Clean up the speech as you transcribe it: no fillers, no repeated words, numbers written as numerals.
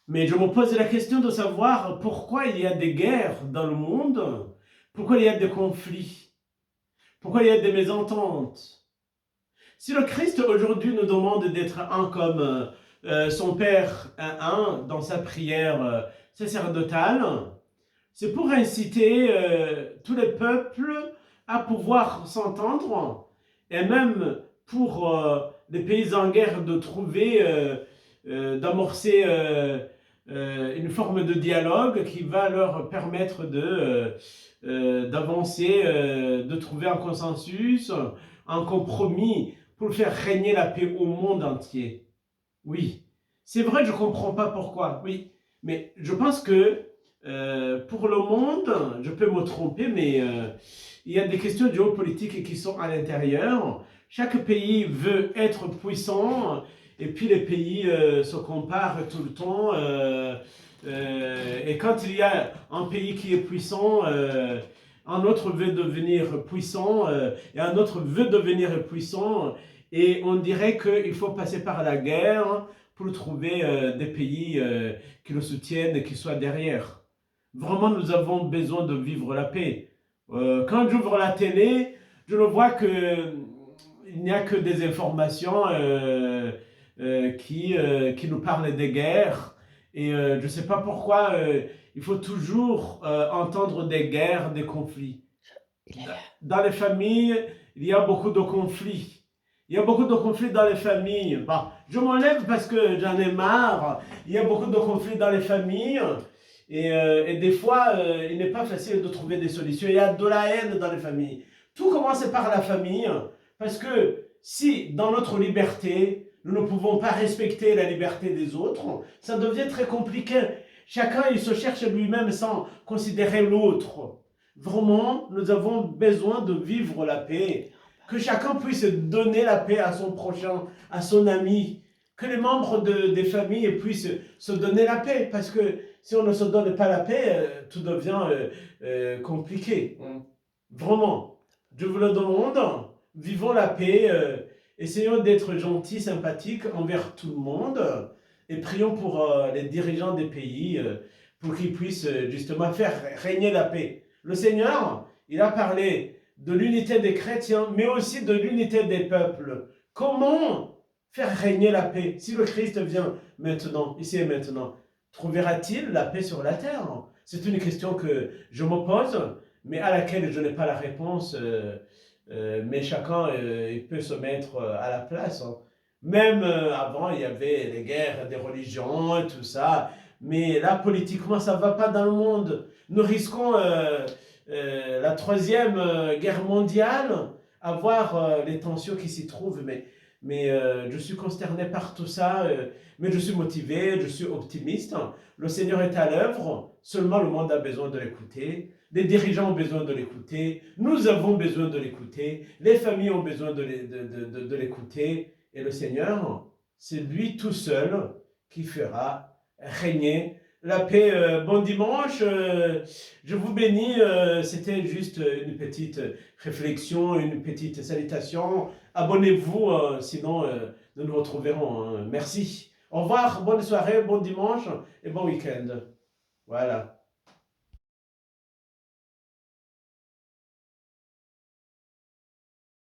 Mais je me pose la question de savoir pourquoi il y a des guerres dans le monde, pourquoi il y a des conflits, pourquoi il y a des mésententes. Si le Christ aujourd'hui nous demande d'être un comme son Père un dans sa prière sacerdotale, c'est pour inciter tous les peuples à pouvoir s'entendre et même pour les pays en guerre de trouver, d'amorcer une forme de dialogue qui va leur permettre d'avancer, de trouver un consensus, un compromis pour faire régner la paix au monde entier. Oui, c'est vrai, je ne comprends pas pourquoi, oui, mais je pense que pour le monde, je peux me tromper, mais il y a des questions géopolitiques qui sont à l'intérieur. Chaque pays veut être puissant, et puis les pays se comparent tout le temps. Et quand il y a un pays qui est puissant, un autre veut devenir puissant, et un autre veut devenir puissant, et on dirait qu'il faut passer par la guerre pour trouver des pays qui le soutiennent, qui soient derrière. Vraiment, nous avons besoin de vivre la paix. Quand j'ouvre la télé, je ne vois que il n'y a que des informations qui nous parlent des guerres. Et je ne sais pas pourquoi il faut toujours entendre des guerres, des conflits. Il est là. Dans les familles, il y a beaucoup de conflits. Il y a beaucoup de conflits dans les familles. Bon, je m'enlève parce que j'en ai marre. Il y a beaucoup de conflits dans les familles. Et des fois, il n'est pas facile de trouver des solutions. Il y a de la haine dans les familles. Tout commence par la famille. Parce que si, dans notre liberté, nous ne pouvons pas respecter la liberté des autres, ça devient très compliqué. Chacun, il se cherche lui-même sans considérer l'autre. Vraiment, nous avons besoin de vivre la paix. Que chacun puisse donner la paix à son prochain, à son ami. Que les membres des familles puissent se donner la paix. Parce que si on ne se donne pas la paix, tout devient compliqué. Vraiment. Je vous le demande. Vivons la paix. Essayons d'être gentils, sympathiques envers tout le monde. Et prions pour les dirigeants des pays pour qu'ils puissent justement faire régner la paix. Le Seigneur, il a parlé de l'unité des chrétiens, mais aussi de l'unité des peuples. Comment faire régner la paix si le Christ vient maintenant, ici et maintenant? Trouvera-t-il la paix sur la terre? C'est une question que je me pose, mais à laquelle je n'ai pas la réponse. Mais chacun il peut se mettre à la place. Même avant, il y avait les guerres des religions et tout ça. Mais là, politiquement, ça ne va pas dans le monde. Nous risquons la troisième guerre mondiale, à voir les tensions qui s'y trouvent. Mais je suis consterné par tout ça. Mais je suis motivé, je suis optimiste. Le Seigneur est à l'œuvre. Seulement le monde a besoin de l'écouter. Les dirigeants ont besoin de l'écouter. Nous avons besoin de l'écouter. Les familles ont besoin de l'écouter. Et le Seigneur, c'est lui tout seul qui fera régner la paix. Bon dimanche, je vous bénis. C'était juste une petite réflexion, une petite salutation. Abonnez-vous, sinon nous nous retrouverons. Merci. Au revoir, bonne soirée, bon dimanche et bon week-end. Voilà.